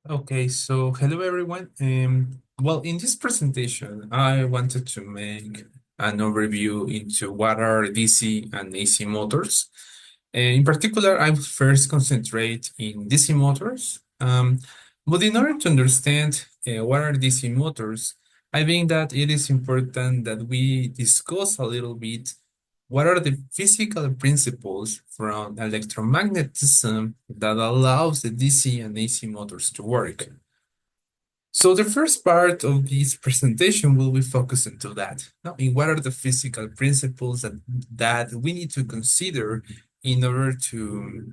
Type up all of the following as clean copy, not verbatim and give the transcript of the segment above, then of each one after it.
Okay, so hello everyone. Well, in this presentation, I wanted to make an overview into what are DC and AC motors. In particular, I will first concentrate in DC motors. But in order to understand what are DC motors, I think that it is important that we discuss a little bit what are the physical principles from electromagnetism that allows the DC and AC motors to work? So the first part of this presentation will be focused into that. Now, in what are the physical principles that we need to consider in order to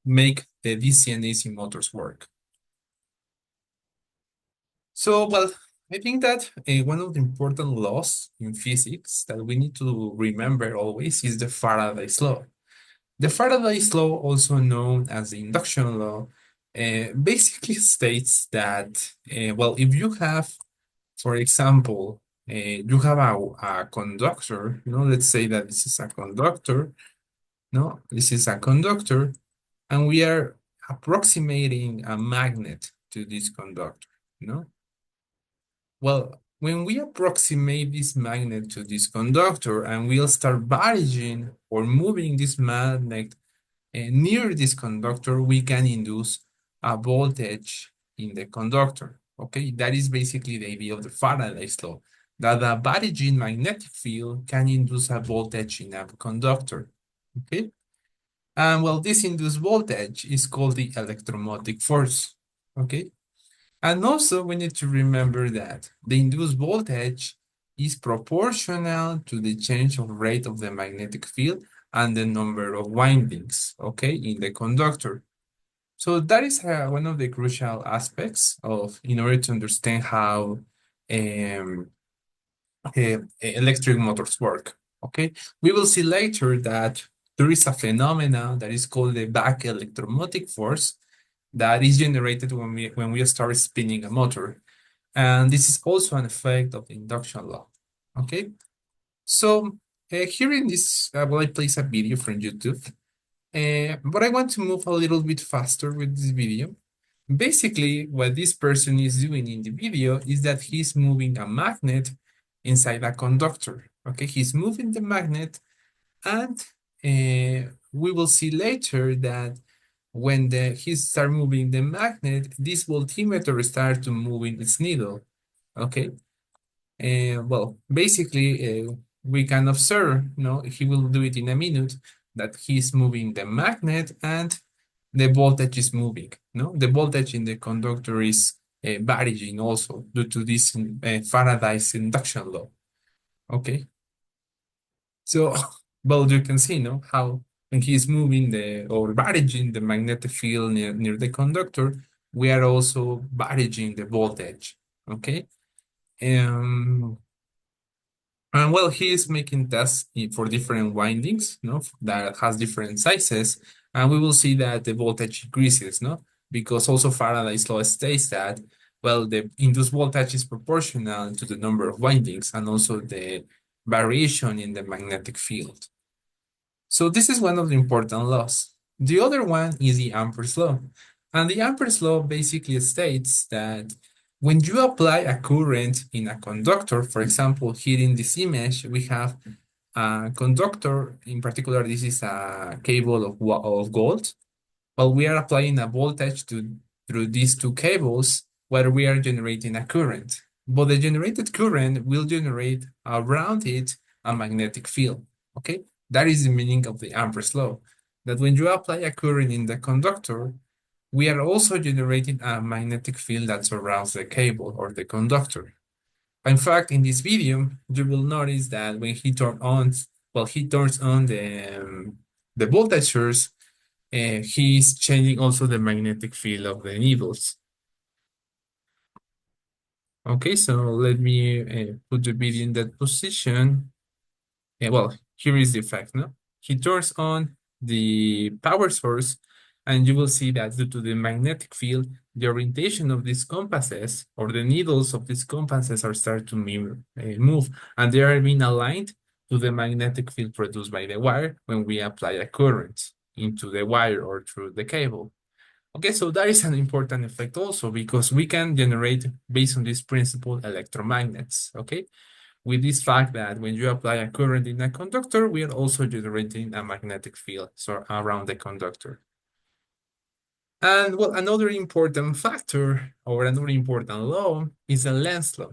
make the DC and AC motors work. So, I think that one of the important laws in physics that we need to remember always is the Faraday's law. The Faraday's law, also known as the induction law, basically states that, if you have, for example, you have a conductor, let's say that this is a conductor, no, this is a conductor, and we are approximating a magnet to this conductor, you know? Well, when we approximate this magnet to this conductor and we'll start varying or moving this magnet near this conductor, we can induce a voltage in the conductor. Okay, that is basically the idea of the Faraday's law, that a varying magnetic field can induce a voltage in a conductor. Okay, and well, this induced voltage is called the electromotive force. Okay, and also we need to remember that the induced voltage is proportional to the change of rate of the magnetic field and the number of windings, okay, in the conductor. So that is one of the crucial aspects of in order to understand how um, electric motors work. Okay, we will see later that there is a phenomenon that is called the back electromotive force that is generated when we start spinning a motor, and this is also an effect of the induction law. Okay, so here in this, I place a video from YouTube, but I want to move a little bit faster with this video. Basically, what this person is doing in the video is that he's moving a magnet inside a conductor. Okay, he's moving the magnet, and we will see later that when he start moving the magnet, this voltmeter start to moving its needle. Okay, basically, we can observe, he will do it in a minute, that he's moving the magnet and the voltage is moving. No, the voltage in the conductor is varying also due to this Faraday's induction law. Okay, so well, you can see, how when he's moving or varying the magnetic field near the conductor, we are also varying the voltage. Okay, um, and well, he is making tests for different windings, that has different sizes, and we will see that the voltage increases, because also Faraday's law states that, well, the induced voltage is proportional to the number of windings and also the variation in the magnetic field. So this is one of the important laws. The other one is the Ampere's law. And the Ampere's law basically states that when you apply a current in a conductor, for example, here in this image, we have a conductor. In particular, this is a cable of gold. Well, we are applying a voltage through these two cables where we are generating a current. But the generated current will generate around it a magnetic field. Okay, that is the meaning of the Ampere's law. That when you apply a current in the conductor, we are also generating a magnetic field that surrounds the cable or the conductor. In fact, in this video, you will notice that when he turns on the voltage source, he's changing also the magnetic field of the needles. Okay, so let me put the video in that position. Here is the effect, no? He turns on the power source, and you will see that due to the magnetic field, the orientation of these compasses or the needles of these compasses are start to move, and they are being aligned to the magnetic field produced by the wire when we apply a current into the wire or through the cable. Okay, so that is an important effect also because we can generate, based on this principle, electromagnets, okay? With this fact that when you apply a current in a conductor, we are also generating a magnetic field so around the conductor. And well, another important factor or another important law is the Lenz law.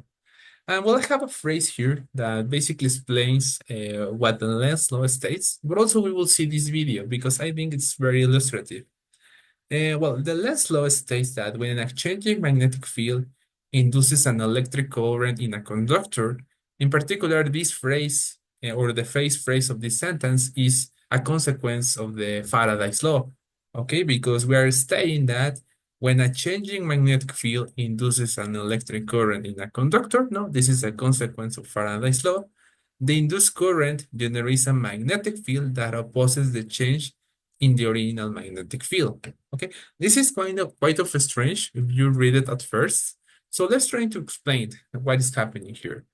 And well, I have a phrase here that basically explains what the Lenz law states, but also we will see this video because I think it's very illustrative. Well, the Lenz law states that when an exchanging magnetic field induces an electric current in a conductor, in particular, this phrase or the phrase of this sentence is a consequence of the Faraday's law, okay? Because we are stating that when a changing magnetic field induces an electric current in a conductor, no, this is a consequence of Faraday's law. The induced current generates a magnetic field that opposes the change in the original magnetic field. Okay, this is quite of strange if you read it at first. So let's try to explain what is happening here.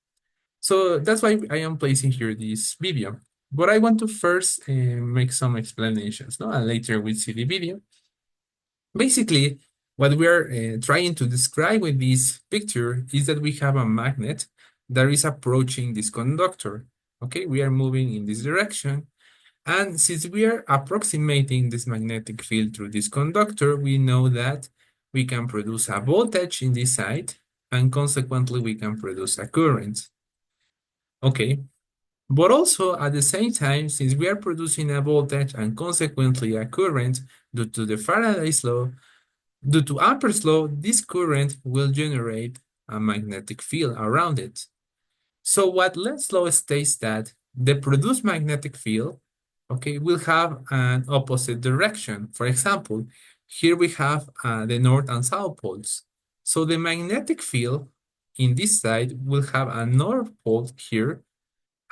So that's why I am placing here this video. But I want to first make some explanations, no? And later we see the video. Basically, what we are trying to describe with this picture is that we have a magnet that is approaching this conductor. Okay, we are moving in this direction. And since we are approximating this magnetic field through this conductor, we know that we can produce a voltage in this side, and consequently we can produce a current. Okay, but also at the same time, since we are producing a voltage and consequently a current due to the Faraday's law, due to Ampere's law, this current will generate a magnetic field around it. So what Lenz's law states that the produced magnetic field, okay, will have an opposite direction. For example, here we have the north and south poles. So the magnetic field in this side will have a north pole here,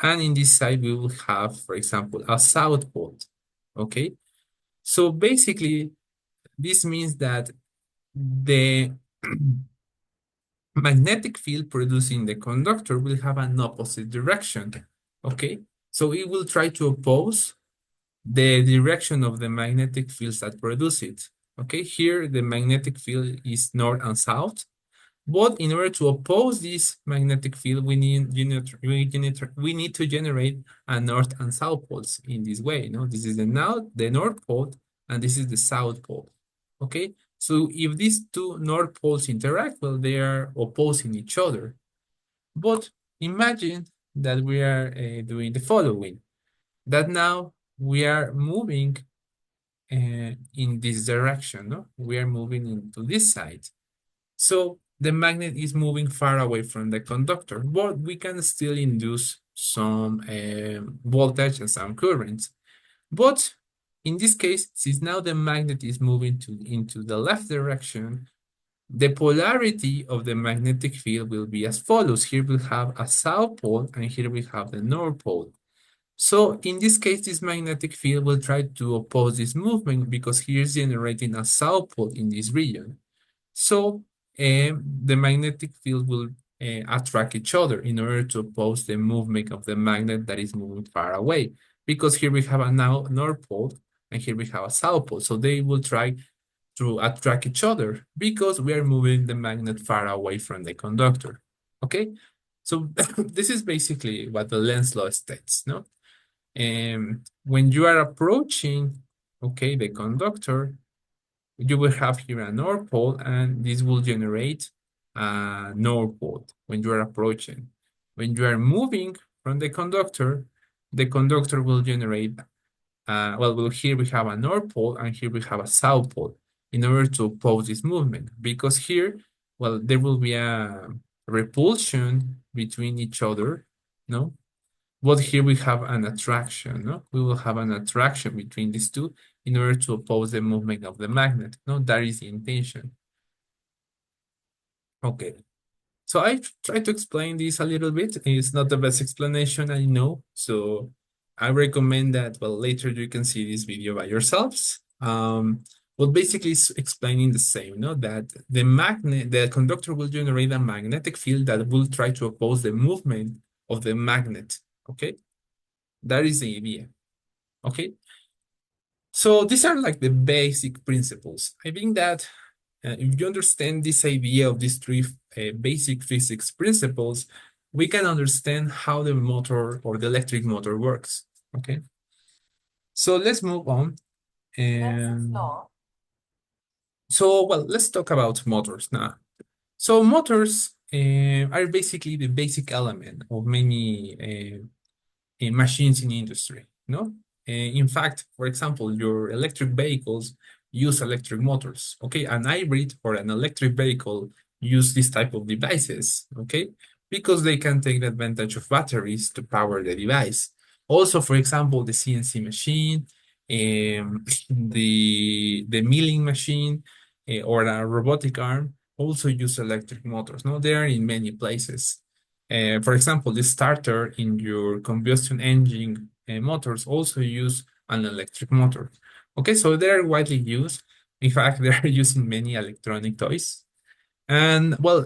and in this side we will have, for example, a south pole, okay? So basically, this means that the magnetic field producing the conductor will have an opposite direction, okay? So it will try to oppose the direction of the magnetic fields that produce it, okay? Here, the magnetic field is north and south, but in order to oppose this magnetic field, we need to generate a north and south poles in this way, no? This is the north pole, and this is the south pole, okay? So if these two north poles interact, well, they are opposing each other. But imagine that we are doing the following, that now we are moving in this direction, no? We are moving into this side. So the magnet is moving far away from the conductor, but we can still induce some voltage and some currents. But in this case, since now the magnet is moving into the left direction, the polarity of the magnetic field will be as follows. Here we have a south pole, and here we have the north pole. So in this case, this magnetic field will try to oppose this movement because here is generating a south pole in this region. So the magnetic field will attract each other in order to oppose the movement of the magnet that is moving far away. Because here we have a north pole and here we have a south pole. So they will try to attract each other because we are moving the magnet far away from the conductor. Okay, so this is basically what the Lenz law states, no? When you are approaching, okay, the conductor, you will have here a north pole, and this will generate a north pole when you are approaching. When you are moving from the conductor will generate, well, here we have a north pole, and here we have a south pole in order to oppose this movement. Because here, well, there will be a repulsion between each other, no? But here we have an attraction, no? We will have an attraction between these two in order to oppose the movement of the magnet, no? That is the intention. Okay, so I try to explain this a little bit. It's not the best explanation, I know. So I recommend that, well, later you can see this video by yourselves. Well, basically it's explaining the same, no? That the conductor will generate a magnetic field that will try to oppose the movement of the magnet, okay? That is the idea, okay? So these are like the basic principles. I think that if you understand this idea of these three basic physics principles, we can understand how the motor or the electric motor works. Okay. So let's move on. And so, well, let's talk about motors now. So motors are basically the basic element of many machines in industry, no? In fact, for example, your electric vehicles use electric motors, okay? An hybrid or an electric vehicle use this type of devices, okay? Because they can take advantage of batteries to power the device. Also, for example, the CNC machine, the milling machine, or a robotic arm also use electric motors, no? They are in many places. For example, the starter in your combustion engine motors also use an electric motor. Okay, so they're widely used. In fact, they're used in many electronic toys. And well,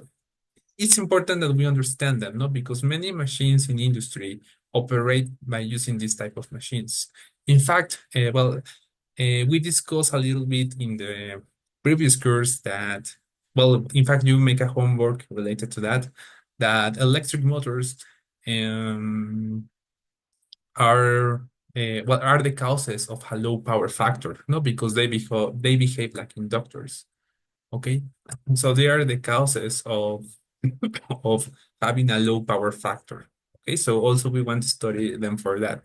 it's important that we understand them, no? Because many machines in industry operate by using this type of machines. In fact, we discussed a little bit in the previous course that, well, in fact, you make a homework related to that, that electric motors um, are what are the causes of a low power factor? No, because they behave like inductors. Okay, so they are the causes of of having a low power factor. Okay, so also we want to study them for that.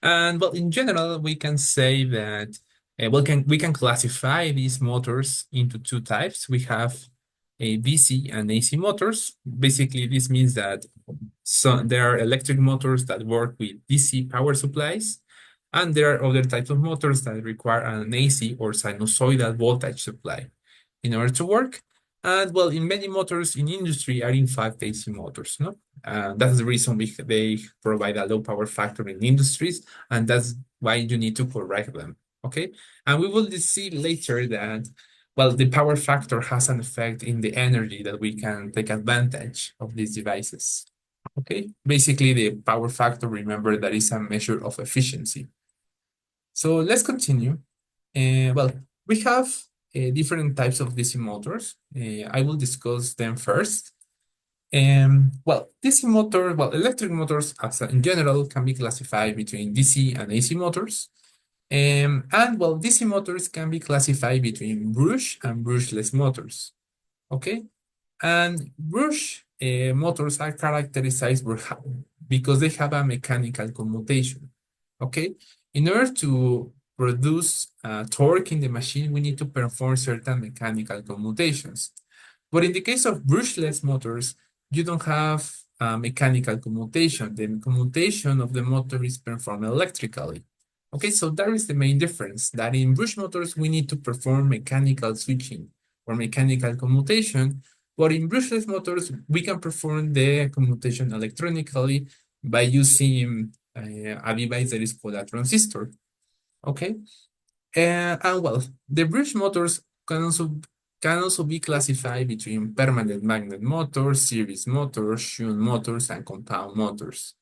And well, in general, we can say that we can classify these motors into two types. We have a DC and AC motors. Basically, this means that there are electric motors that work with DC power supplies, and there are other types of motors that require an AC or sinusoidal voltage supply in order to work. And well, in many motors in industry are in fact AC motors, no? That's the reason they provide a low power factor in industries, and that's why you need to correct them, okay? And we will see later that, well, the power factor has an effect in the energy that we can take advantage of these devices, okay? Basically, the power factor, remember, that is a measure of efficiency. So let's continue. Well, we have different types of DC motors. I will discuss them first. Electric motors in general can be classified between DC and AC motors. And well, DC motors can be classified between brush and brushless motors. Okay, and brush motors are characterized because they have a mechanical commutation. Okay, in order to produce torque in the machine, we need to perform certain mechanical commutations. But in the case of brushless motors, you don't have mechanical commutation. The commutation of the motor is performed electrically. Okay, so that is the main difference, that in brush motors, we need to perform mechanical switching or mechanical commutation, but in brushless motors, we can perform the commutation electronically by using a device that is called a transistor. Okay, and well, the brush motors can also be classified between permanent magnet motors, series motors, shunt motors, and compound motors.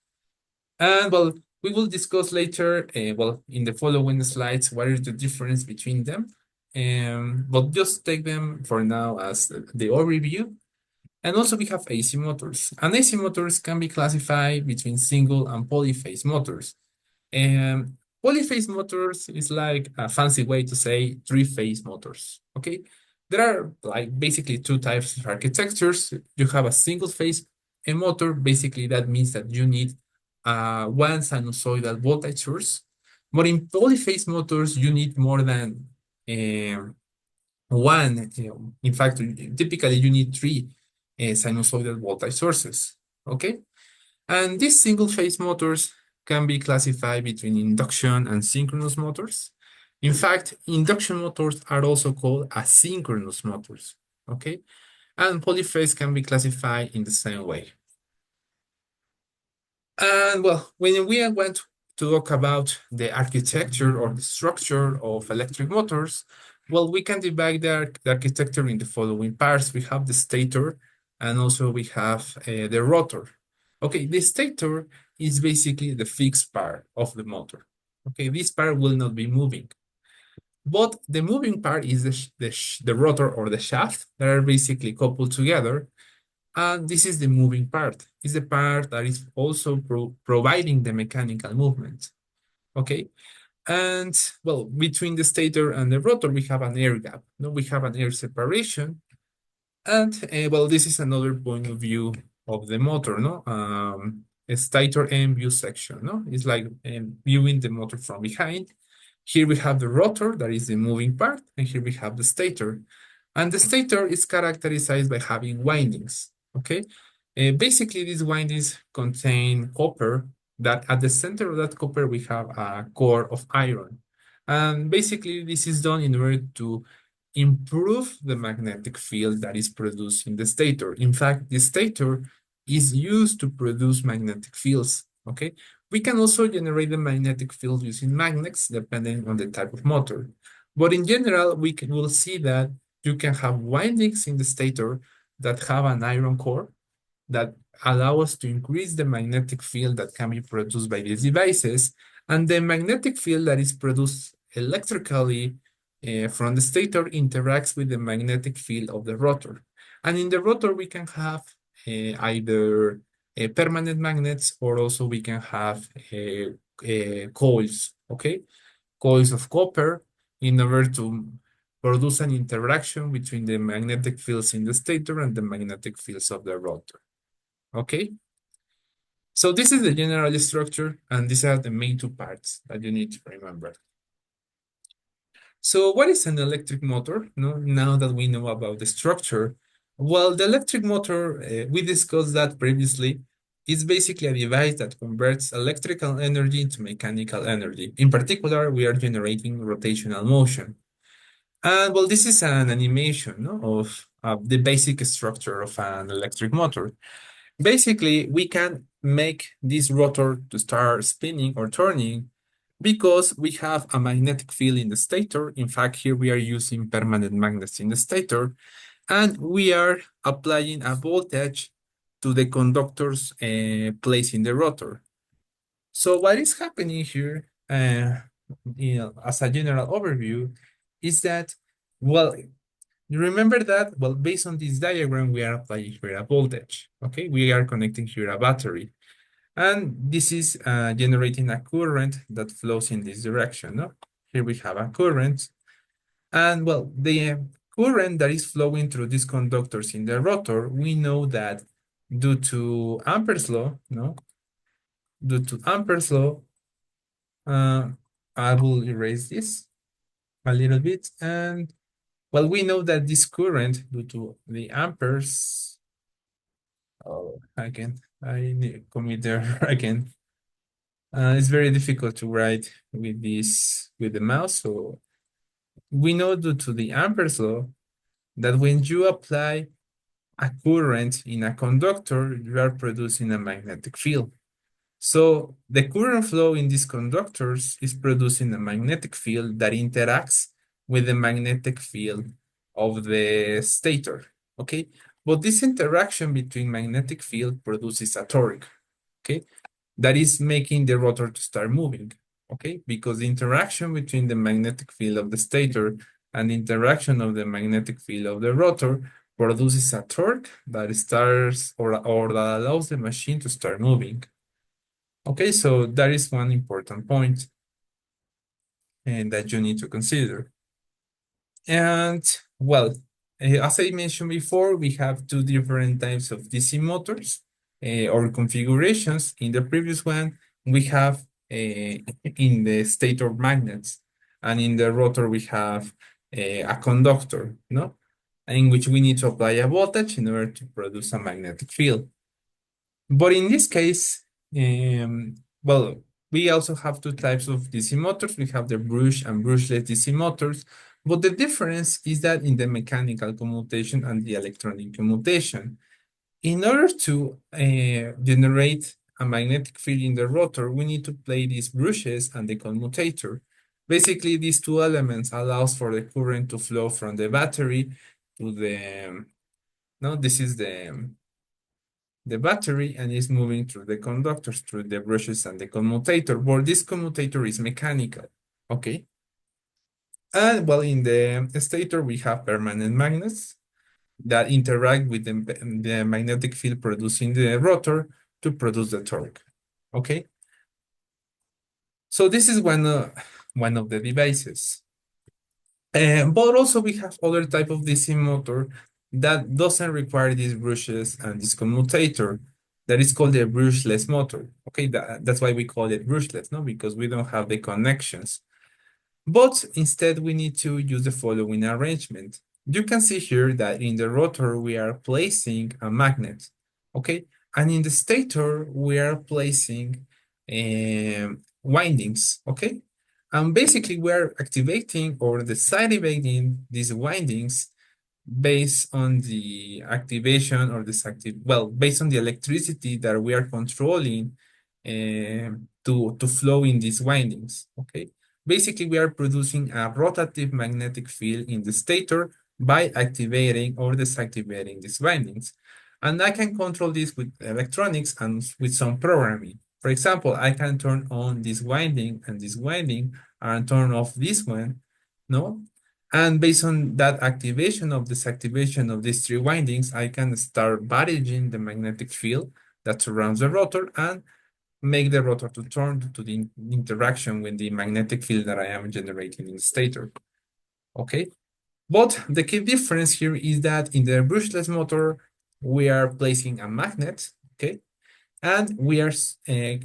And well, we will discuss later, in the following slides, what is the difference between them. But just take them for now as the overview. And also we have AC motors. And AC motors can be classified between single and polyphase motors. And polyphase motors is like a fancy way to say three-phase motors, okay? There are like basically two types of architectures. You have a single phase motor. Basically, that means that you need one sinusoidal voltage source. But in polyphase motors, you need more than one. In fact, typically you need three sinusoidal voltage sources, okay? And these single phase motors can be classified between induction and synchronous motors. In fact, induction motors are also called asynchronous motors, okay? And polyphase can be classified in the same way. And well, when we went to talk about the architecture or the structure of electric motors, well, we can divide the architecture in the following parts. We have the stator, and also we have the rotor. Okay, the stator is basically the fixed part of the motor. Okay, this part will not be moving. But the moving part is the rotor or the shaft that are basically coupled together. And this is the moving part. It's the part that is also providing the mechanical movement. Okay. And well, between the stator and the rotor, we have an air gap. No, we have an air separation. And well, this is another point of view of the motor, no? A stator end view section, no? It's like viewing the motor from behind. Here we have the rotor, that is the moving part, and here we have the stator. And the stator is characterized by having windings, okay? Basically, these windings contain copper, that at the center of that copper, we have a core of iron. And basically, this is done in order to improve the magnetic field that is produced in the stator. In fact, the stator is used to produce magnetic fields, okay? We can also generate the magnetic field using magnets, depending on the type of motor. But in general, will see that you can have windings in the stator that have an iron core that allow us to increase the magnetic field that can be produced by these devices, and the magnetic field that is produced electrically from the stator interacts with the magnetic field of the rotor. And in the rotor, we can have either permanent magnets, or also we can have coils, okay? Coils of copper, in order to produce an interaction between the magnetic fields in the stator and the magnetic fields of the rotor. Okay, so this is the general structure, and these are the main two parts that you need to remember. So what is an electric motor? No, now that we know about the structure, well, the electric motor, we discussed that previously, is basically a device that converts electrical energy into mechanical energy. In particular, we are generating rotational motion. And well, this is an animation, no, of the basic structure of an electric motor. Basically, we can make this rotor to start spinning or turning because we have a magnetic field in the stator. In fact, here we are using permanent magnets in the stator, and we are applying a voltage to the conductors placed in the rotor. So what is happening here, as a general overview, is that, well, you remember that, well, based on this diagram, we are applying here a voltage, okay? We are connecting here a battery. And this is generating a current that flows in this direction, no? Here we have a current. And well, the current that is flowing through these conductors in the rotor, we know that due to Ampere's law, no? Due to Ampere's law, I will erase this a little bit. And well, we know that this current, due to the amperes, oh, again, I need to commit there again. It's very difficult to write with this, with the mouse. So we know due to the Ampere's law that when you apply a current in a conductor, you are producing a magnetic field. So the current flow in these conductors is producing a magnetic field that interacts with the magnetic field of the stator, okay? But this interaction between magnetic field produces a torque, okay? That is making the rotor to start moving, okay? Because the interaction between the magnetic field of the stator and the interaction of the magnetic field of the rotor produces a torque that starts or that allows the machine to start moving. Okay, so that is one important point and that you need to consider. And well, as I mentioned before, we have two different types of DC motors or configurations. In the previous one, we have in the stator magnets, and in the rotor, we have a conductor, no? In which we need to apply a voltage in order to produce a magnetic field. But in this case, well, we also have two types of DC motors. We have the brush and brushless DC motors. But the difference is that in the mechanical commutation and the electronic commutation. In order to generate a magnetic field in the rotor, we need to play these brushes and the commutator. Basically, these two elements allows for the current to flow from the battery to the, no, this is the battery, and is moving through the conductors, through the brushes and the commutator. But this commutator is mechanical, okay? And well, in the stator, we have permanent magnets that interact with the magnetic field producing the rotor to produce the torque. Okay, so this is one of the devices. But also we have other type of DC motor that doesn't require these brushes and this commutator. That is called a brushless motor. Okay, that's why we call it brushless, no? Because we don't have the connections. But instead, we need to use the following arrangement. You can see here that in the rotor, we are placing a magnet, okay? And in the stator, we are placing windings, okay? And basically, we are activating or deactivating these windings based on the activation or well, based on the electricity that we are controlling to flow in these windings, okay? Basically, we are producing a rotative magnetic field in the stator by activating or deactivating these windings. And I can control this with electronics and with some programming. For example, I can turn on this winding and this winding and turn off this one, no? And based on that activation of disactivation of these three windings, I can start varying the magnetic field that surrounds the rotor and make the rotor to turn to the interaction with the magnetic field that I am generating in the stator. Okay, but the key difference here is that in the brushless motor, we are placing a magnet, okay, and we are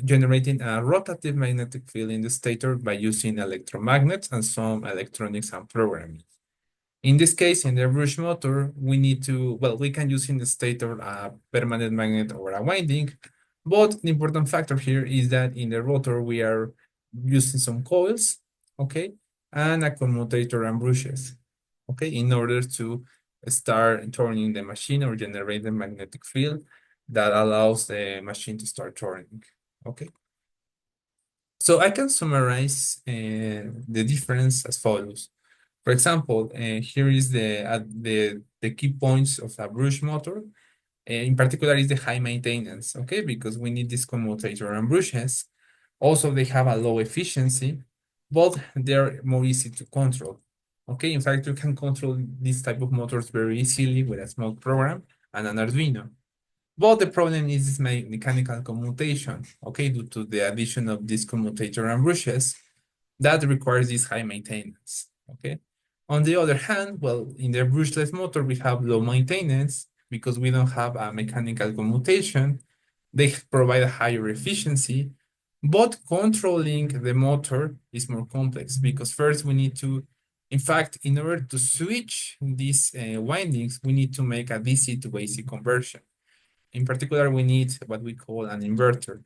generating a rotative magnetic field in the stator by using electromagnets and some electronics and programming. In this case, in the brush motor, we need to, well, we can use in the stator a permanent magnet or a winding, but the important factor here is that in the rotor, we are using some coils, okay, and a commutator and brushes, okay, in order to start turning the machine or generate the magnetic field that allows the machine to start turning, okay. So I can summarize the difference as follows. For example, here is the key points of a brush motor. In particular, is the high maintenance, okay? Because we need this commutator and brushes. Also, they have a low efficiency, but they're more easy to control. Okay, in fact, you can control this type of motors very easily with a small program and an Arduino. But the problem is this mechanical commutation, okay, due to the addition of this commutator and brushes that requires this high maintenance, okay? On the other hand, well, in the brushless motor, we have low maintenance because we don't have a mechanical commutation. They provide a higher efficiency, but controlling the motor is more complex because first we need to, in fact, in order to switch these windings, we need to make a DC to AC conversion. In particular, we need what we call an inverter,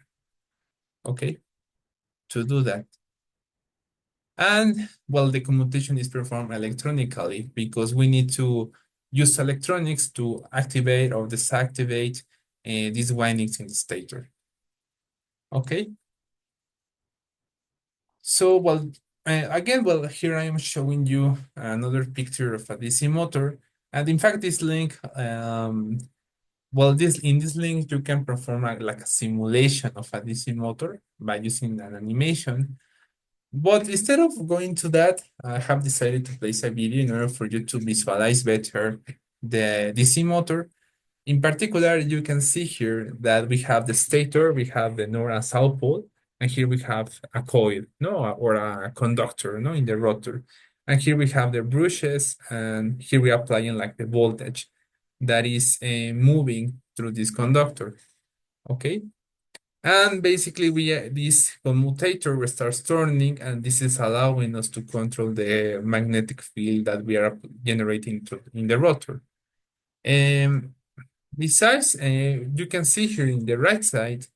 okay, to do that. And well, the commutation is performed electronically because we need to use electronics to activate or deactivate these windings in the stator. Okay. So, well, again, well, here I am showing you another picture of a DC motor. And in fact, this link, well, in this link, you can perform like a simulation of a DC motor by using an animation. But instead of going to that, I have decided to place a video in order for you to visualize better the DC motor. In particular, you can see here that we have the stator, we have the north and south pole, and here we have a coil, no, or a conductor, no, in the rotor. And here we have the brushes, and here we are applying like the voltage that is moving through this conductor, okay? And basically, this commutator starts turning, and this is allowing us to control the magnetic field that we are generating in the rotor. Besides, you can see here in the right side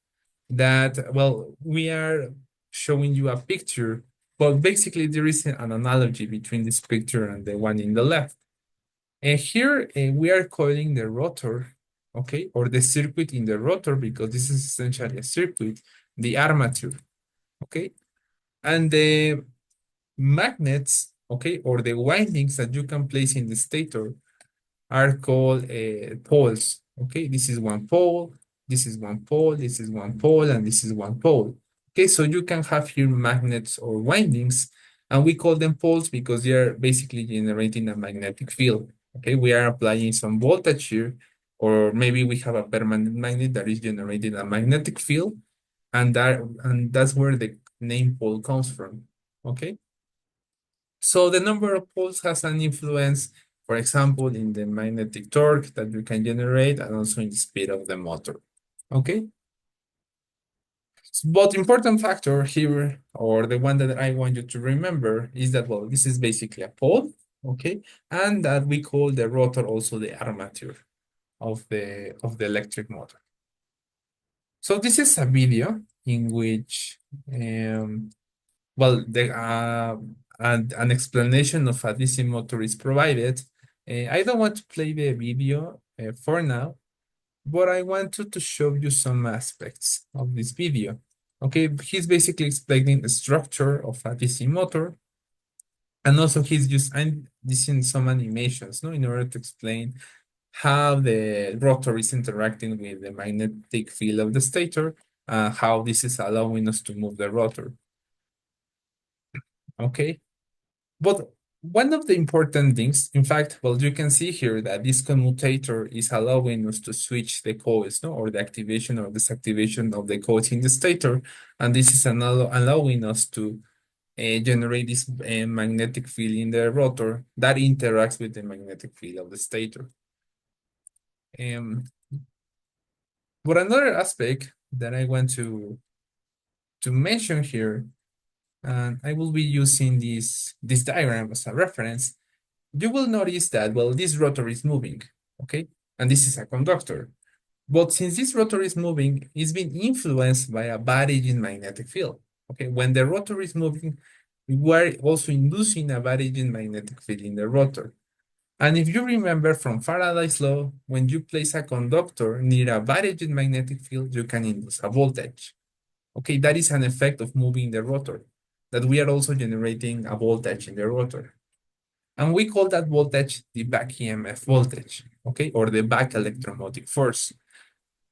that, well, we are showing you a picture, but basically there is an analogy between this picture and the one in the left. And here we are coiling the rotor, okay, or the circuit in the rotor because this is essentially a circuit, the armature, okay, and the magnets, okay, or the windings that you can place in the stator are called poles, okay. This is one pole, this is one pole, this is one pole, and this is one pole, okay. So you can have here magnets or windings, And we call them poles because they are basically generating a magnetic field. Okay, we are applying some voltage here, or maybe we have a permanent magnet that is generating a magnetic field, and that's where the name pole comes from. Okay, so the number of poles has an influence, for example, in the magnetic torque that you can generate and also in the speed of the motor. Okay. But important factor here, or the one that I want you to remember, is that, well, this is basically a pole, okay? And that we call the rotor also the armature of the electric motor. So this is a video in which, well, an explanation of a DC motor is provided. I don't want to play the video for now, but I wanted to show you some aspects of this video. Okay, he's basically explaining the structure of a DC motor, and also I'm using some animations, no, in order to explain how the rotor is interacting with the magnetic field of the stator, and how this is allowing us to move the rotor. Okay, but one of the important things, in fact, well, you can see here that this commutator is allowing us to switch the coils, no, or the activation or disactivation of the coils in the stator, and this is allowing us to generate this magnetic field in the rotor that interacts with the magnetic field of the stator. But another aspect that I want to mention here, and I will be using this diagram as a reference, you will notice that, well, this rotor is moving, okay? And this is a conductor. But since this rotor is moving, it's being influenced by a Varadin magnetic field, okay? When the rotor is moving, we are also inducing a Varadin magnetic field in the rotor. And if you remember from Faraday's law, when you place a conductor near a Varadin magnetic field, you can induce a voltage. Okay, that is an effect of moving the rotor, that we are also generating a voltage in the rotor. And we call that voltage the back EMF voltage, okay, or the back electromotive force.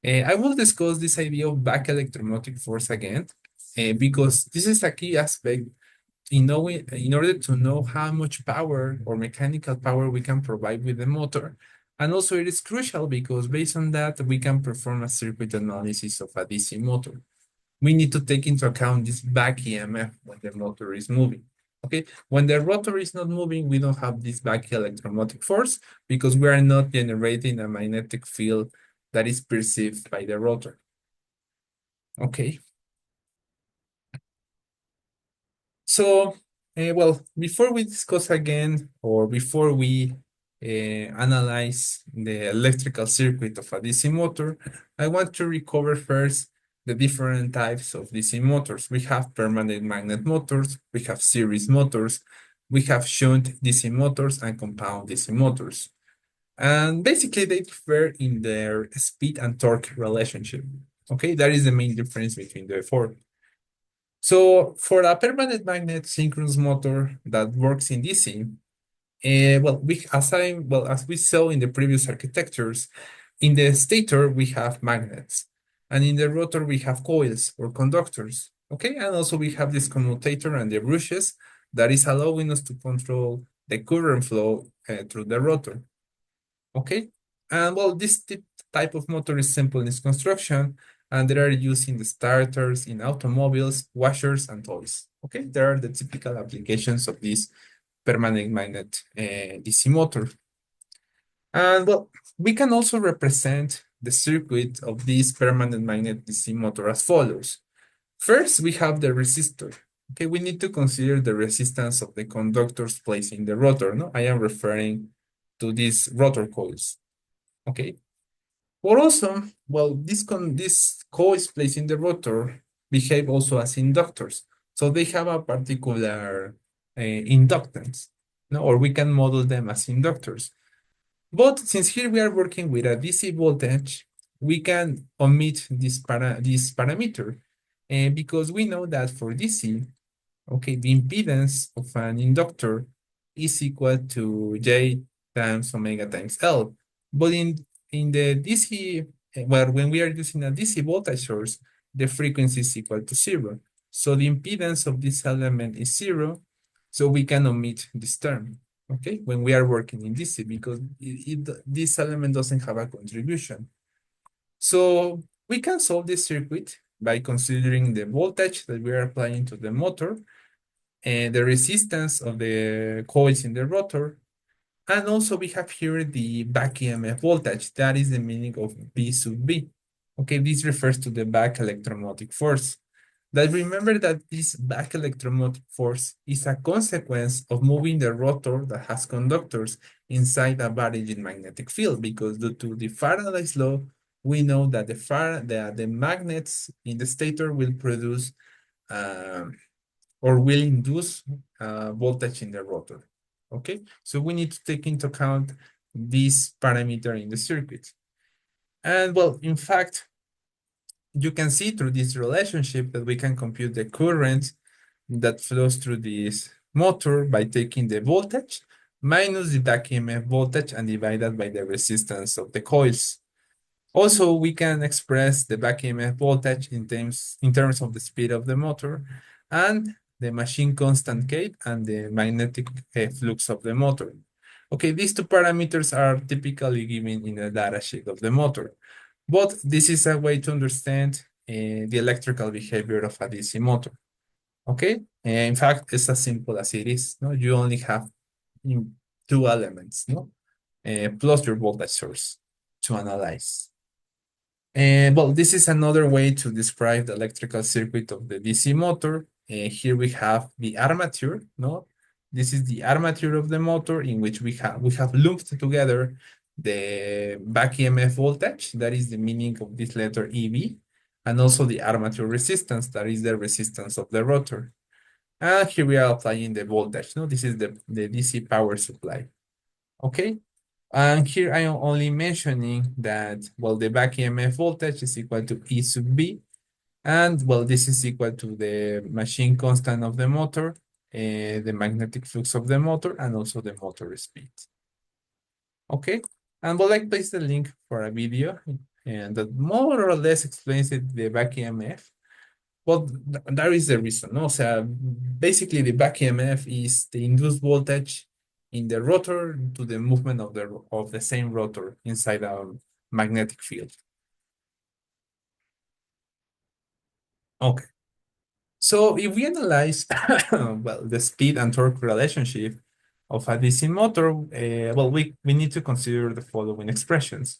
I will discuss this idea of back electromotive force again, because this is a key aspect in order to know how much power or mechanical power we can provide with the motor. And also it is crucial because based on that, we can perform a circuit analysis of a DC motor. We need to take into account this back EMF when the motor is moving. Okay, when the rotor is not moving, we don't have this back electromotive force because we are not generating a magnetic field that is perceived by the rotor. Okay. So, well, before we discuss again, or before we analyze the electrical circuit of a DC motor, I want to recover first the different types of DC motors. We have permanent magnet motors, we have series motors, we have shunt DC motors, and compound DC motors. And basically, they differ in their speed and torque relationship. Okay, that is the main difference between the four. So for a permanent magnet synchronous motor that works in DC, as we saw in the previous architectures, in the stator we have magnets, and in the rotor we have coils or conductors. Okay, and also we have this commutator and the brushes that is allowing us to control the current flow through the rotor. Okay, and well, this type of motor is simple in its construction, and they are used in the starters, in automobiles, washers, and toys. Okay, there are the typical applications of this permanent magnet DC motor. And well, we can also represent the circuit of this permanent magnet DC motor as follows. First, we have the resistor. Okay, we need to consider the resistance of the conductors placed in the rotor. No, I am referring to these rotor coils. Okay, but also, well, these coils placed in the rotor behave also as inductors. So they have a particular inductance, no? Or we can model them as inductors. But since here we are working with a DC voltage, we can omit this parameter because we know that for DC, okay, the impedance of an inductor is equal to J times omega times L. But in the DC, well, when we are using a DC voltage source, the frequency is equal to 0. So the impedance of this element is 0, So we can omit this term, okay, when we are working in DC because this element doesn't have a contribution. So we can solve this circuit by considering the voltage that we are applying to the motor and the resistance of the coils in the rotor. And also we have here the back EMF voltage. That is the meaning of V sub B. Okay, this refers to the back electromotive force. That remember that this back electromotive force is a consequence of moving the rotor that has conductors inside a varying magnetic field, because due to the Faraday's law, we know that the magnets in the stator will produce or will induce voltage in the rotor. Okay, so we need to take into account this parameter in the circuit. And well, in fact, you can see through this relationship that we can compute the current that flows through this motor by taking the voltage minus the back EMF voltage and divided by the resistance of the coils. Also, we can express the back EMF voltage in terms of the speed of the motor and the machine constant K and the magnetic flux of the motor. Okay, these two parameters are typically given in the data sheet of the motor, but this is a way to understand the electrical behavior of a DC motor. Okay, in fact, it's as simple as it is. No, you only have two elements, no, plus your voltage source to analyze. And well, this is another way to describe the electrical circuit of the DC motor. Here we have the armature, no? This is the armature of the motor in which we have lumped together the back EMF voltage, that is the meaning of this letter EV, and also the armature resistance, that is the resistance of the rotor. And here we are applying the voltage, no? This is the DC power supply, okay? And here I am only mentioning that, well, the back EMF voltage is equal to E sub B. And, well, this is equal to the machine constant of the motor, the magnetic flux of the motor, and also the motor speed. Okay. And, well, I placed the link for a video and that more or less explains it, the back EMF. Well, that is the reason, no? So basically the back EMF is the induced voltage in the rotor to the movement of the same rotor inside a magnetic field. Okay. So if we analyze well, the speed and torque relationship of a DC motor, well, we need to consider the following expressions.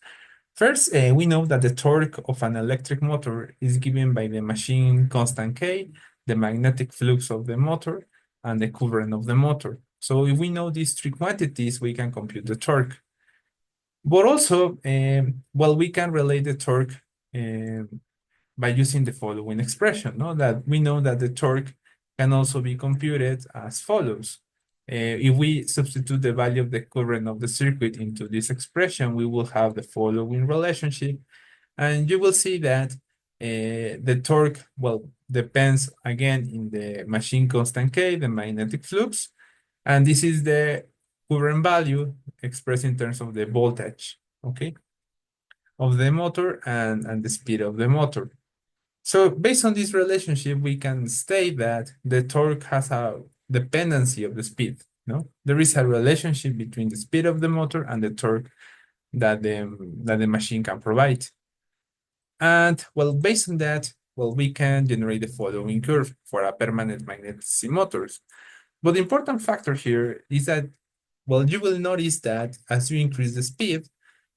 First, we know that the torque of an electric motor is given by the machine constant K, the magnetic flux of the motor, and the current of the motor. So if we know these three quantities, we can compute the torque. But also, well, we can relate the torque by using the following expression, no? That we know that the torque can also be computed as follows. If we substitute the value of the current of the circuit into this expression, we will have the following relationship. And you will see that the torque, well, depends again in the machine constant K, the magnetic flux. And this is the current value expressed in terms of the voltage, okay, of the motor and the speed of the motor. So based on this relationship, we can state that the torque has a dependency of the speed, no? There is a relationship between the speed of the motor and the torque that the machine can provide. And well, based on that, well, we can generate the following curve for a permanent magnetic motors. But the important factor here is that, well, you will notice that as you increase the speed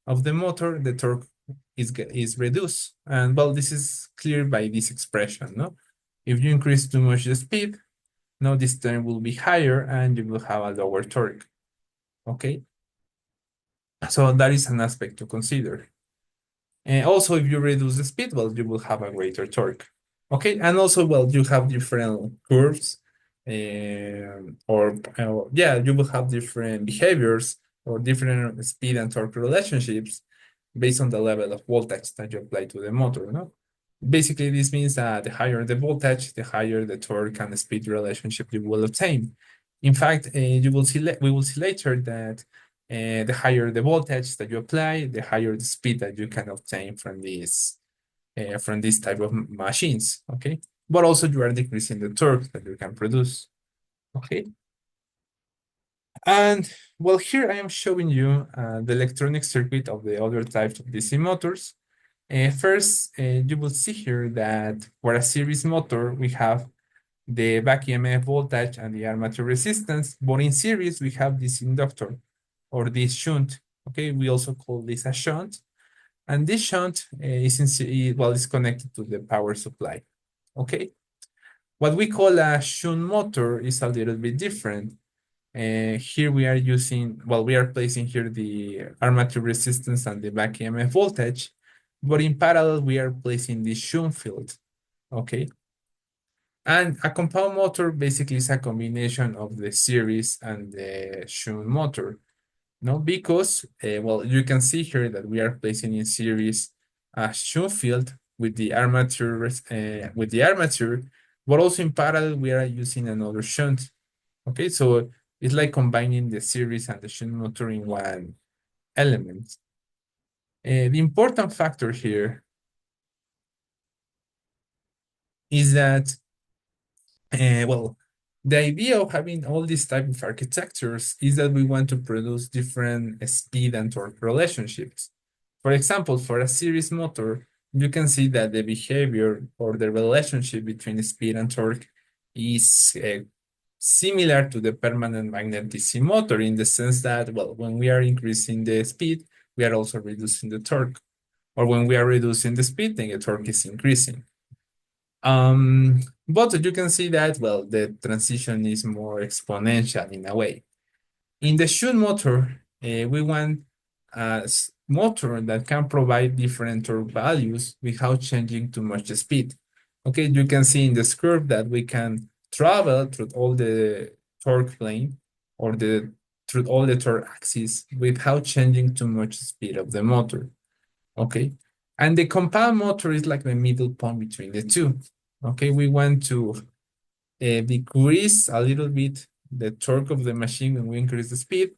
of the motor, the torque is reduced. And well, this is clear by this expression, no? If you increase too much the speed, no, this term will be higher and you will have a lower torque, okay? So that is an aspect to consider. And also, if you reduce the speed, well, you will have a greater torque. Okay, and also, well, you have different curves, or yeah, you will have different behaviors or different speed and torque relationships based on the level of voltage that you apply to the motor, no? Basically, this means that the higher the voltage, the higher the torque and the speed relationship you will obtain. In fact, we will see later that the higher the voltage that you apply, the higher the speed that you can obtain from this type of machines, okay? But also you are decreasing the torque that you can produce, okay? And well, here I am showing you the electronic circuit of the other types of DC motors. First, you will see here that for a series motor, we have the back EMF voltage and the armature resistance, but in series, we have this inductor or this shunt. Okay, we also call this a shunt. And this shunt is connected to the power supply. Okay, what we call a shunt motor is a little bit different. Here we are using, well, we are placing here the armature resistance and the back EMF voltage, but in parallel, we are placing the shunt field, okay? And a compound motor basically is a combination of the series and the shunt motor, no? Because, well, you can see here that we are placing in series a shunt field with the armature, but also in parallel, we are using another shunt, okay? So it's like combining the series and the shunt motor in one element. The important factor here is that, well, the idea of having all these type of architectures is that we want to produce different speed and torque relationships. For example, for a series motor, you can see that the behavior or the relationship between speed and torque is similar to the permanent magnet DC motor in the sense that, well, when we are increasing the speed, we are also reducing the torque. Or when we are reducing the speed, then the torque is increasing. But you can see that, well, the transition is more exponential in a way. In the shunt motor, we want a motor that can provide different torque values without changing too much speed. Okay, you can see in this curve that we can travel through all the torque plane or through all the torque axis without changing too much speed of the motor. Okay, and the compound motor is like the middle point between the two. Okay, we want to decrease a little bit the torque of the machine when we increase the speed,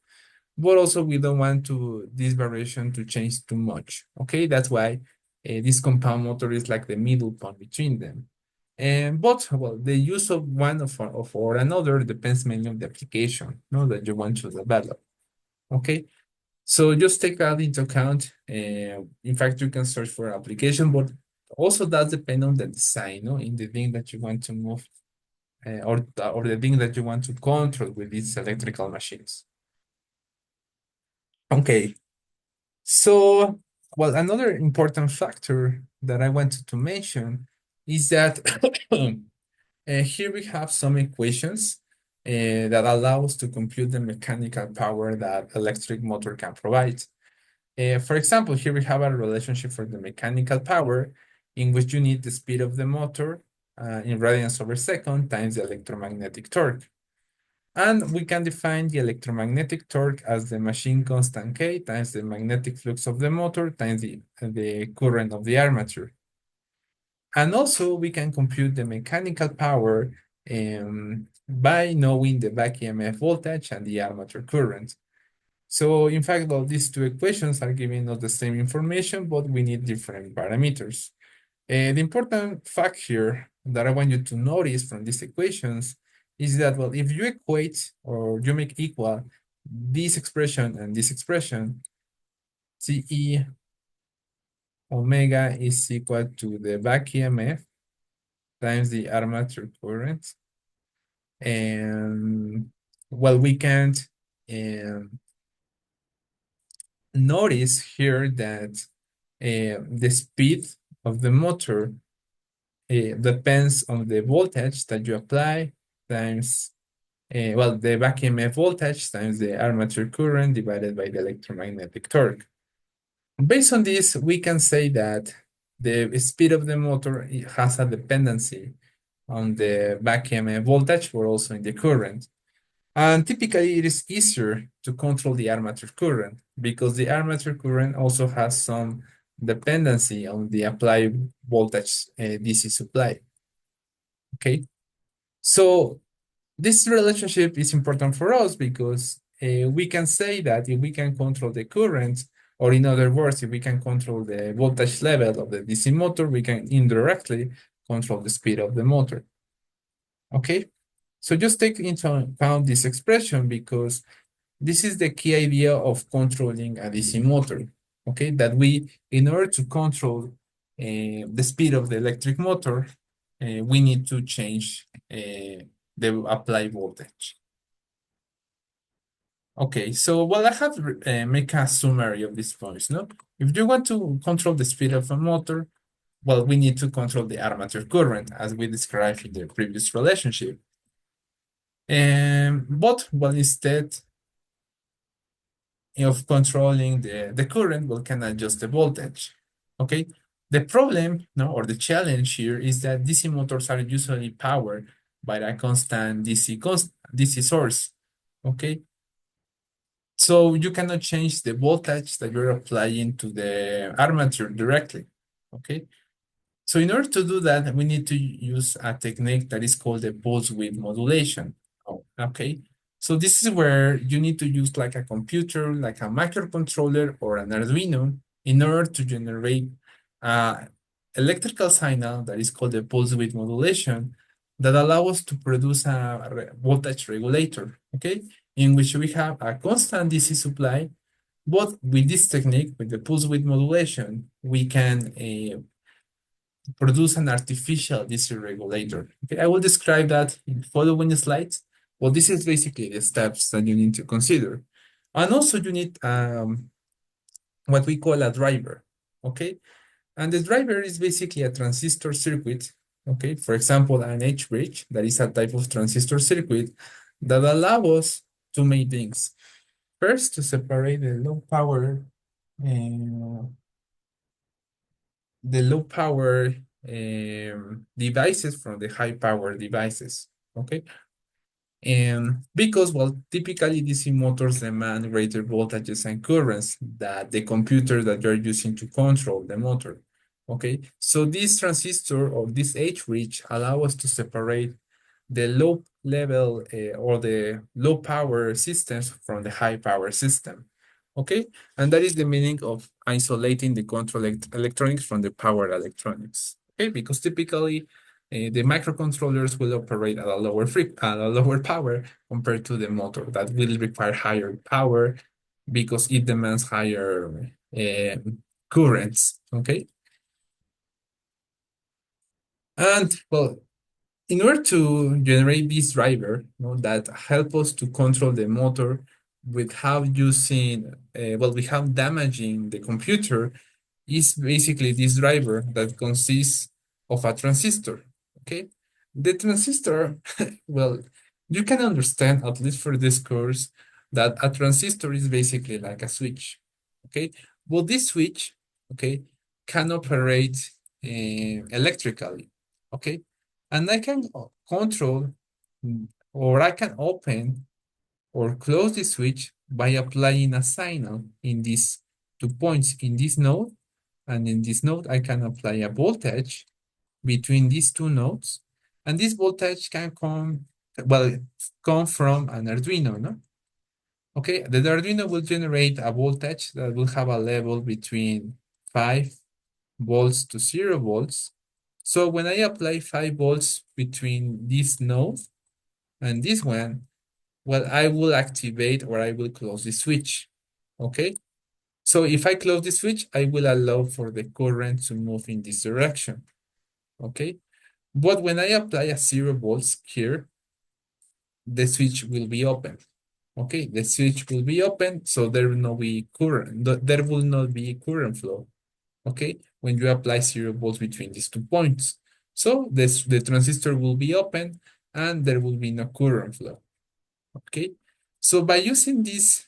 but also we don't want this variation to change too much. Okay, that's why this compound motor is like the middle point between them. But well, the use of one or another depends mainly on the application, no, that you want to develop. Okay, so just take that into account. In fact, you can search for application, but also that depend on the design, no, in the thing that you want to move or the thing that you want to control with these electrical machines. Okay, so, well, another important factor that I wanted to mention is that here we have some equations that allow us to compute the mechanical power that electric motor can provide. For example, here we have a relationship for the mechanical power in which you need the speed of the motor in radians over second times the electromagnetic torque. And we can define the electromagnetic torque as the machine constant K times the magnetic flux of the motor times the current of the armature. And also we can compute the mechanical power by knowing the back EMF voltage and the armature current. So in fact, well, these two equations are giving us the same information, but we need different parameters. The important fact here that I want you to notice from these equations is that, well, if you equate or you make equal this expression and this expression, CE omega is equal to the back EMF times the armature current. And well, we can notice here that the speed of the motor depends on the voltage that you apply times, well, the back EMF voltage times the armature current divided by the electromagnetic torque. Based on this, we can say that the speed of the motor has a dependency on the back EMF voltage, but also in the current. And typically, it is easier to control the armature current because the armature current also has some dependency on the applied voltage DC supply. Okay, so this relationship is important for us because we can say that if we can control the current, or in other words, if we can control the voltage level of the DC motor, we can indirectly control the speed of the motor. Okay, so just take into account this expression because This is the key idea of controlling a DC motor, okay? That we, in order to control the speed of the electric motor, we need to change the applied voltage. Okay, so well, I have make a summary of these points, no? If you want to control the speed of a motor, well, we need to control the armature current, as we described in the previous relationship. But, well, instead of controlling the current, we can adjust the voltage. Okay. The problem, no, or the challenge here is that DC motors are usually powered by a constant DC source. Okay. So you cannot change the voltage that you're applying to the armature directly. Okay. So in order to do that, we need to use a technique that is called the pulse width modulation. Oh, okay. So this is where you need to use like a computer, like a microcontroller or an Arduino in order to generate electrical signal that is called the pulse width modulation that allow us to produce a voltage regulator, okay? In which we have a constant DC supply, but with this technique, with the pulse width modulation, we can produce an artificial DC regulator. Okay, I will describe that in following slides. Well, this is basically the steps that you need to consider. And also you need what we call a driver, okay? And the driver is basically a transistor circuit, okay? For example, an H-bridge, that is a type of transistor circuit that allow us to make things. First, to separate uh, the low power devices from the high power devices. Okay. And because, well, typically DC motors demand greater voltages and currents that the computer that you're using to control the motor. Okay. So this transistor or this H-bridge allow us to separate the low level or the low power systems from the high power system. Okay, and that is the meaning of isolating the control electronics from the power electronics. Okay, because typically the microcontrollers will operate at a lower power compared to the motor that will require higher power because it demands higher currents. Okay, and well, in order to generate this driver, that help us to control the motor without using, without damaging the computer, is basically this driver that consists of a transistor. Okay, the transistor, well, you can understand at least for this course that a transistor is basically like a switch. Okay, well, this switch, okay, can operate electrically. Okay, and I can control or I can open or close the switch by applying a signal in these 2 points in this node. And in this node, I can apply a voltage between these two nodes. And this voltage can come from an Arduino, no? Okay, the Arduino will generate a voltage that will have a level between 5 volts to 0 volts. So when I apply 5 volts between this node and this one, well, I will activate or I will close the switch. Okay. So if I close the switch, I will allow for the current to move in this direction. Okay. But when I apply a 0 volts here, the switch will be open. Okay, the switch will be open, so there will not be current. There will not be current flow. Okay, when you apply 0 volts between these 2 points. So the transistor will be open and there will be no current flow. Okay, so by using this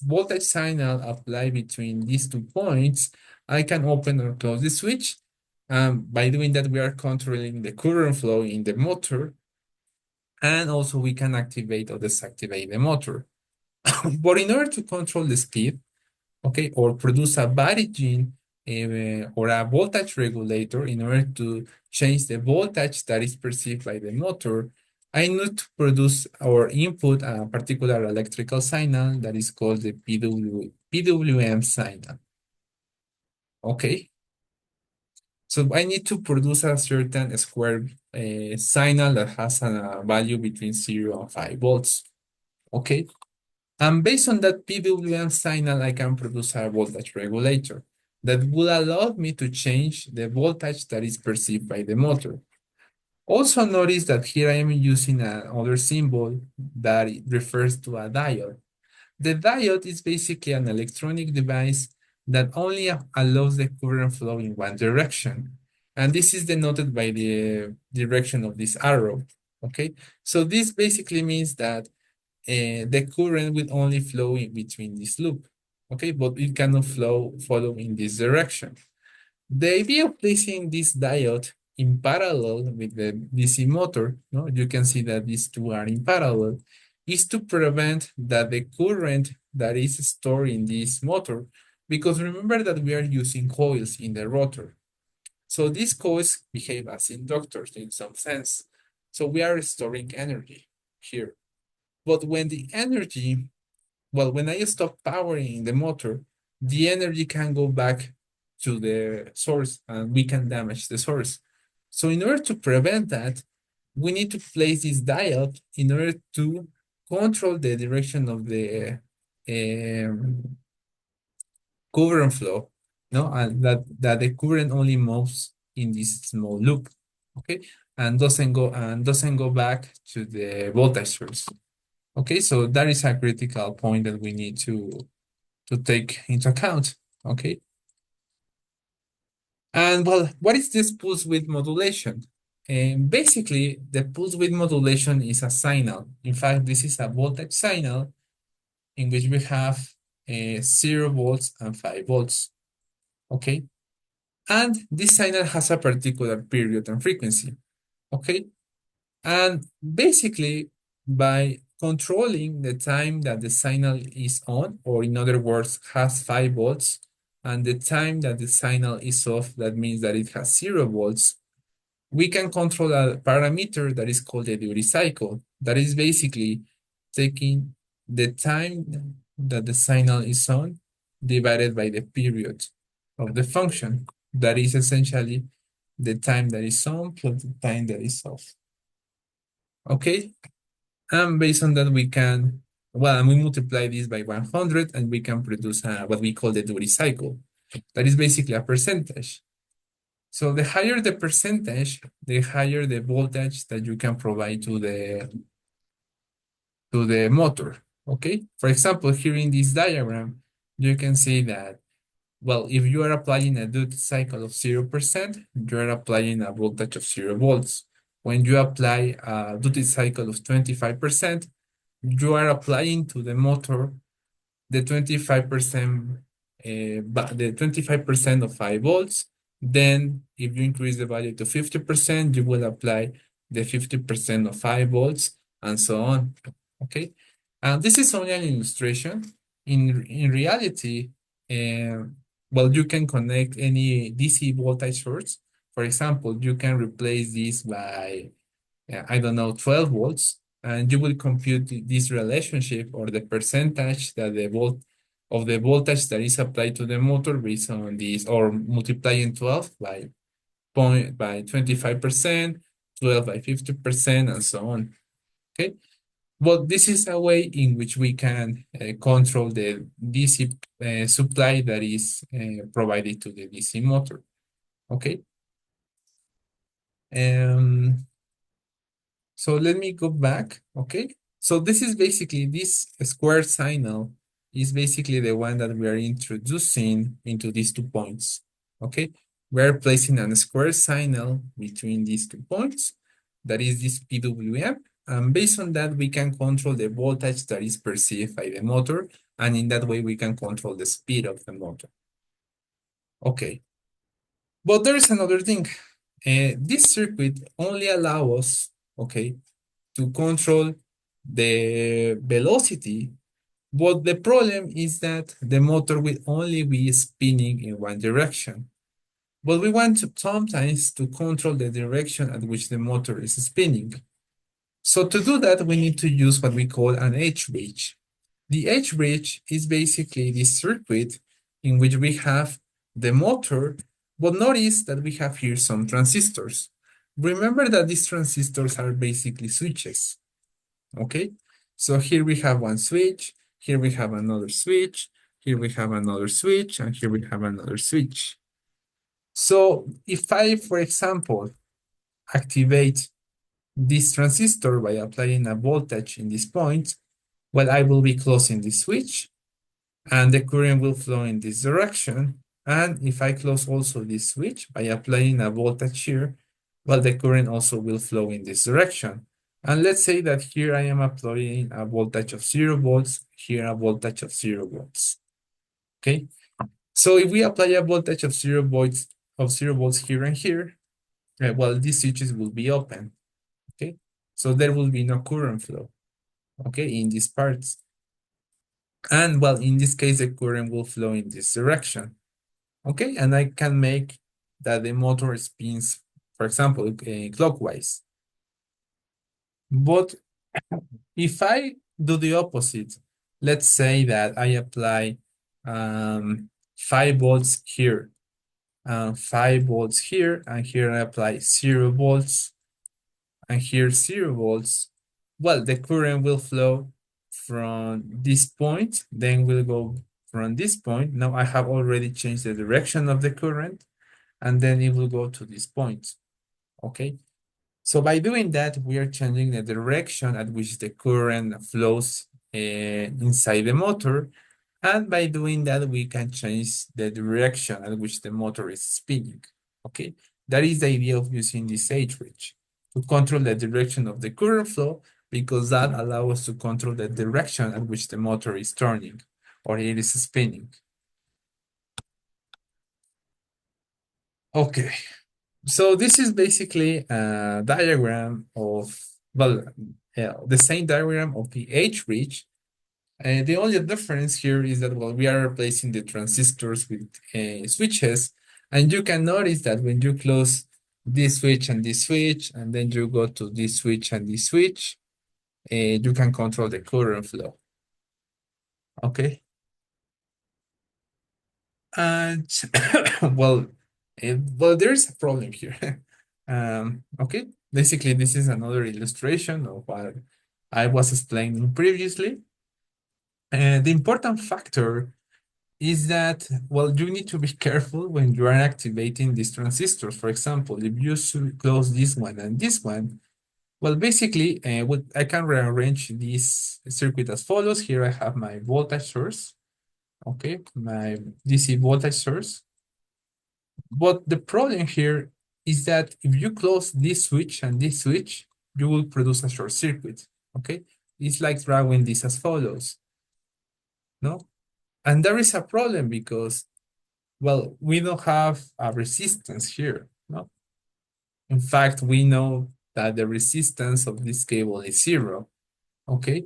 voltage signal applied between these 2 points, I can open or close the switch. By doing that, we are controlling the current flow in the motor, and also we can activate or deactivate the motor. But in order to control the speed, okay, or produce a varigin or a voltage regulator in order to change the voltage that is perceived by the motor, I need to produce or input a particular electrical signal that is called the PWM signal. Okay, so I need to produce a certain square signal that has a value between 0 and 5 volts. Okay, And based on that PWM signal, I can produce a voltage regulator that will allow me to change the voltage that is perceived by the motor. Also notice that here I am using another symbol that refers to a diode. The diode is basically an electronic device that only allows the current flow in one direction. And this is denoted by the direction of this arrow, okay? So this basically means that the current will only flow in between this loop, okay? But it cannot follow in this direction. The idea of placing this diode in parallel with the DC motor, no, you can see that these two are in parallel, is to prevent that the current that is stored in this motor, because remember that we are using coils in the rotor. So these coils behave as inductors in some sense. So we are storing energy here. But when the energy, well, when I stop powering the motor, the energy can go back to the source and we can damage the source. So in order to prevent that, we need to place this diode in order to control the direction of the current flow, no, and that the current only moves in this small loop, okay, and doesn't go back to the voltage source. Okay, so that is a critical point that we need to take into account. Okay. And well, what is this pulse width modulation? And basically, the pulse width modulation is a signal. In fact, this is a voltage signal in which we have 0 volts and 5 volts. Okay. And this signal has a particular period and frequency. Okay. And basically, by controlling the time that the signal is on, or in other words, has 5 volts, and the time that the signal is off, that means that it has 0 volts, we can control a parameter that is called the duty cycle. That is basically taking the time that the signal is on divided by the period of the function. That is essentially the time that is on plus the time that is off. Okay? And based on that, we can, well, and we multiply this by 100 and we can produce what we call the duty cycle. That is basically a percentage. So the higher the percentage, the higher the voltage that you can provide to the motor. Okay? For example, here in this diagram, you can see that, well, if you are applying a duty cycle of 0%, you are applying a voltage of 0 volts. When you apply a duty cycle of 25%, you are applying to the motor the 25% the 25% of 5 volts. Then if you increase the value to 50%, you will apply the 50% of 5 volts and so on. Okay. And this is only an illustration. In reality, well, you can connect any DC voltage source. For example, you can replace this by, I don't know, 12 volts, and you will compute this relationship or the percentage that the voltage that is applied to the motor based on this, or multiplying 12 by 25%, 12 by 50%, and so on. Okay. Well, this is a way in which we can control the DC supply that is provided to the DC motor. Okay. So let me go back. Okay. So this is basically, this square signal is basically the one that we are introducing into these 2 points. Okay. We're placing a square signal between these 2 points. That is this PWM. And based on that, we can control the voltage that is perceived by the motor. And in that way, we can control the speed of the motor. Okay. But there is another thing. This circuit only allows us, okay, to control the velocity, but the problem is that the motor will only be spinning in one direction. But we want to sometimes to control the direction at which the motor is spinning. So to do that, we need to use what we call an H-bridge. The H-bridge is basically this circuit in which we have the motor, but notice that we have here some transistors. Remember that these transistors are basically switches. Okay, so here we have one switch, Here we have another switch. Here we have another switch, and here we have another switch. So if I, for example, activate this transistor by applying a voltage in this point, well, I will be closing the switch and the current will flow in this direction. And if I close also this switch by applying a voltage here, well, the current also will flow in this direction. And let's say that here I am applying a voltage of 0 volts, here a voltage of 0 volts. Okay, so if we apply a voltage of 0 volts here and here, well, these switches will be open. Okay, so there will be no current flow, okay, in these parts. And well, in this case, the current will flow in this direction. Okay, and I can make that the motor spins, for example, clockwise. But if I do the opposite, let's say that I apply 5 volts here, 5 volts here, and here I apply 0 volts, and here 0 volts. Well, the current will flow from this point, then will go from this point. Now I have already changed the direction of the current, and then it will go to this point, okay? So by doing that, we are changing the direction at which the current flows inside the motor. And by doing that, we can change the direction at which the motor is spinning, okay? That is the idea of using this H-bridge, to control the direction of the current flow, because that allows us to control the direction at which the motor is turning or it is spinning. Okay, so this is basically a diagram of, well, the same diagram of the H-bridge. The only difference here is that, well, we are replacing the transistors with switches, and you can notice that when you close this switch, and then you go to this switch and this switch, you can control the current flow. Okay. And well, there is a problem here. Okay, basically this is another illustration of what I was explaining previously. And the important factor is that, well, you need to be careful when you are activating these transistors. For example, if you close this one and this one, well, basically, I can rearrange this circuit as follows. Here I have my voltage source, okay, my DC voltage source. But the problem here is that if you close this switch and this switch, you will produce a short circuit, okay? It's like drawing this as follows, no? And there is a problem because, well, we don't have a resistance here, no? In fact, we know that the resistance of this cable is 0, okay?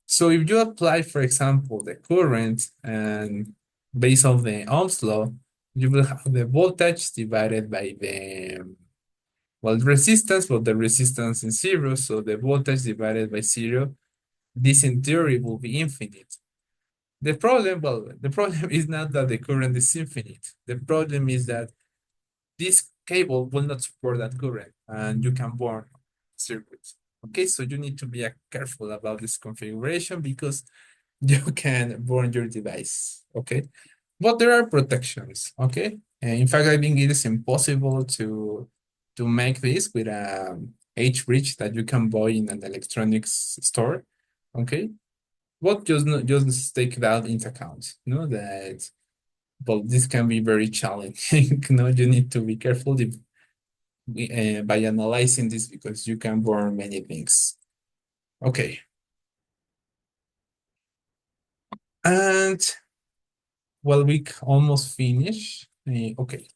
So if you apply, for example, the current and based on the Ohm's law, you will have the voltage divided by the, well, resistance, but the resistance is 0, so the voltage divided by 0, this in theory will be infinite. The problem, well, the problem is not that the current is infinite. The problem is that this cable will not support that current, and you can burn circuits. Okay, so you need to be careful about this configuration because you can burn your device. Okay, but there are protections. Okay, and in fact, I think it is impossible to make this with a H-bridge that you can buy in an electronics store. Okay, but just take that into account. You know that, but this can be very challenging. You know, you need to be careful if, by analyzing this because you can burn many things. Okay. And well, we almost finish. Okay.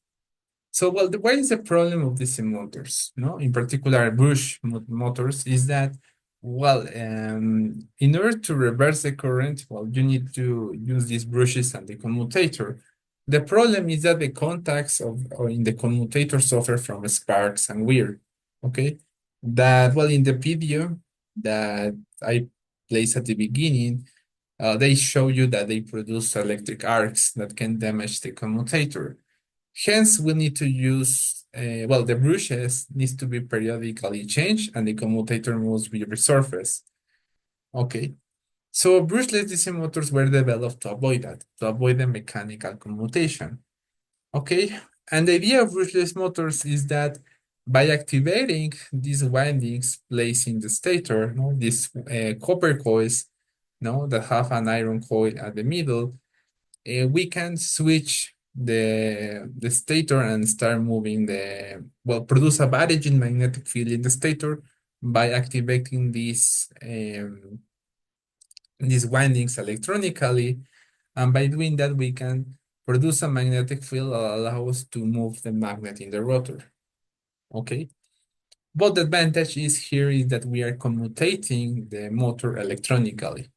So, well, what is the problem of DC motors? No, in particular, brush motors is that, well, in order to reverse the current, well, you need to use these brushes and the commutator. The problem is that the contacts or in the commutator suffer from sparks and wear. Okay, that, well, in the video that I placed at the beginning, they show you that they produce electric arcs that can damage the commutator. Hence, we need to use, well, the brushes needs to be periodically changed and the commutator must be resurfaced. Okay. So brushless DC motors were developed to avoid that, to avoid the mechanical commutation. Okay, and the idea of brushless motors is that by activating these windings placed in the stator, these copper coils, that have an iron coil at the middle, we can switch the stator and start moving produce a variable magnetic field in the stator by activating these windings electronically, and by doing that, we can produce a magnetic field that allows us to move the magnet in the rotor. Okay. But the advantage is here is that we are commutating the motor electronically.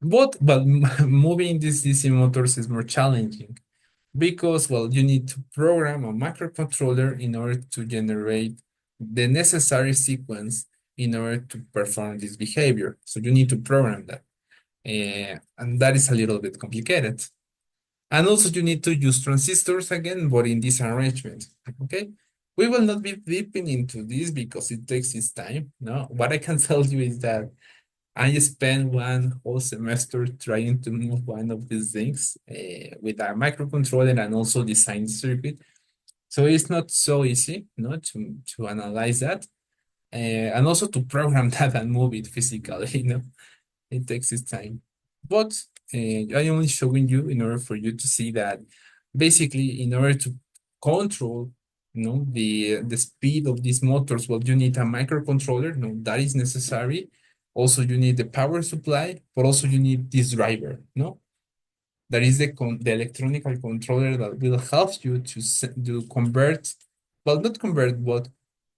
But moving these DC motors is more challenging because, you need to program a microcontroller in order to generate the necessary sequence in order to perform this behavior. So you need to program that. And that is a little bit complicated. And also you need to use transistors again, but in this arrangement, okay? We will not be deeping into this because it takes its time, no? What I can tell you is that I spent one whole semester trying to move one of these things with a microcontroller and also design the circuit. So it's not so easy, to analyze that and also to program that and move it physically, it takes its time. But I only showing you in order for you to see that basically in order to control the speed of these motors, you need a microcontroller, that is necessary. Also, you need the power supply, but also you need this driver, that is the electronic controller that will help you to convert, not convert, but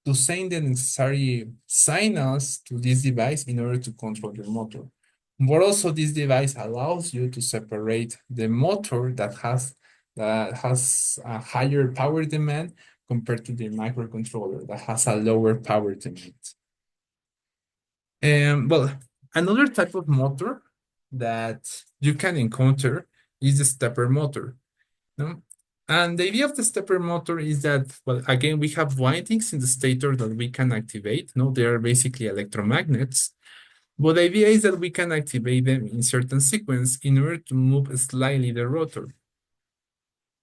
to send the necessary signals to this device in order to control your motor. But also this device allows you to separate the motor that has a higher power demand compared to the microcontroller that has a lower power demand. And another type of motor that you can encounter is the stepper motor. No? And the idea of the stepper motor is that, again, we have windings in the stator that we can activate. No, they are basically electromagnets. But the idea is that we can activate them in certain sequence in order to move slightly the rotor.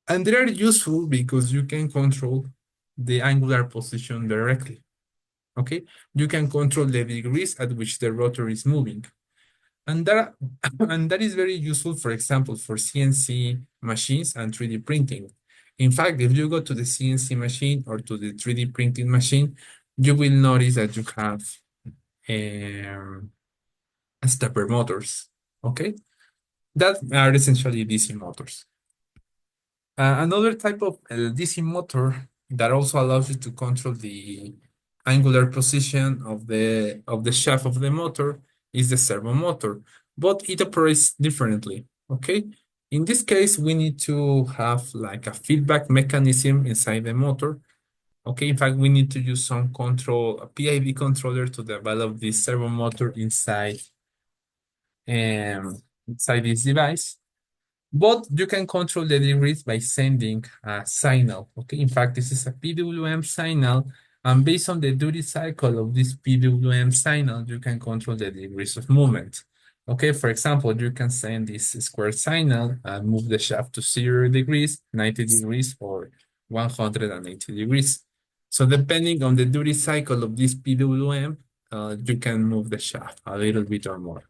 And they are useful because you can control the angular position directly. Okay, you can control the degrees at which the rotor is moving. And that, and that is very useful, for example, for CNC machines and 3D printing. In fact, if you go to the CNC machine or to the 3D printing machine, you will notice that you have stepper motors, okay? That are essentially DC motors. Another type of DC motor that also allows you to control the angular position of the shaft of the motor is the servo motor, but it operates differently, okay? In this case, we need to have like a feedback mechanism inside the motor. Okay, in fact, we need to use some control, a PID controller to develop this servo motor inside this device. But you can control the degrees by sending a signal. Okay, in fact, this is a PWM signal, and based on the duty cycle of this PWM signal, you can control the degrees of movement. Okay, for example, you can send this square signal and move the shaft to 0 degrees, 90 degrees, or 180 degrees. So depending on the duty cycle of this PWM, you can move the shaft a little bit or more.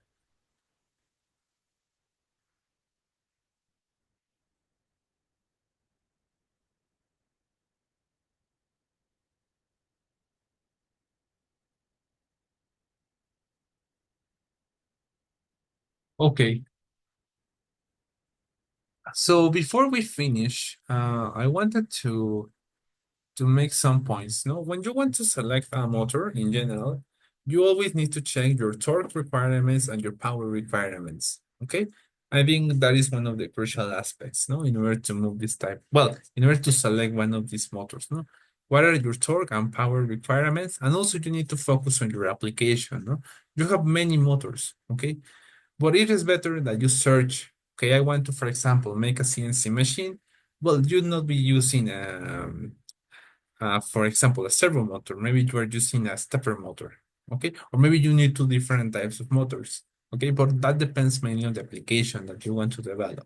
Okay, so before we finish, I wanted to make some points. No, when you want to select a motor in general, you always need to check your torque requirements and your power requirements. Okay, I think that is one of the crucial aspects. No, in order to move this type, in order to select one of these motors. No, what are your torque and power requirements? And also you need to focus on your application. No, you have many motors. Okay, but it is better that you search, okay, I want to, for example, make a CNC machine. Well, you'd not be using, for example, a servo motor. Maybe you are using a stepper motor, okay? Or maybe you need two different types of motors. Okay, but that depends mainly on the application that you want to develop.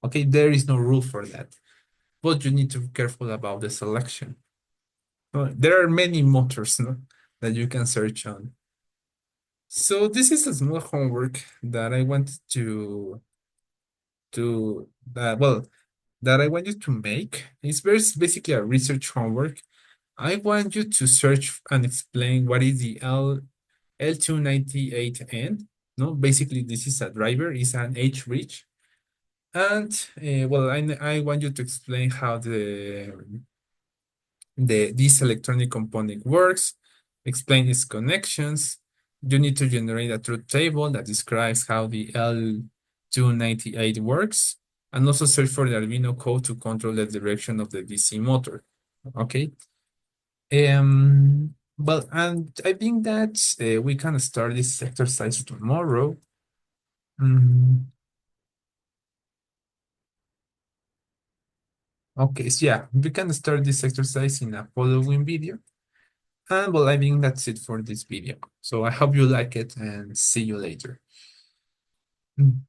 Okay, there is no rule for that, but you need to be careful about the selection. There are many motors, no, that you can search on. So this is a small homework that I wanted to well, that I want you to make. Basically a research homework. I want you to search and explain what is the L298N. No, basically this is a driver, it's an H-bridge. And well, I want you to explain how this electronic component works, explain its connections. You need to generate a truth table that describes how the L298 works, and also search for the Arduino code to control the direction of the DC motor. Okay. Well, and I think that we can start this exercise tomorrow. Mm, okay, so yeah, we can start this exercise in a following video. And well, I think that's it for this video. So I hope you like it and see you later. Mm.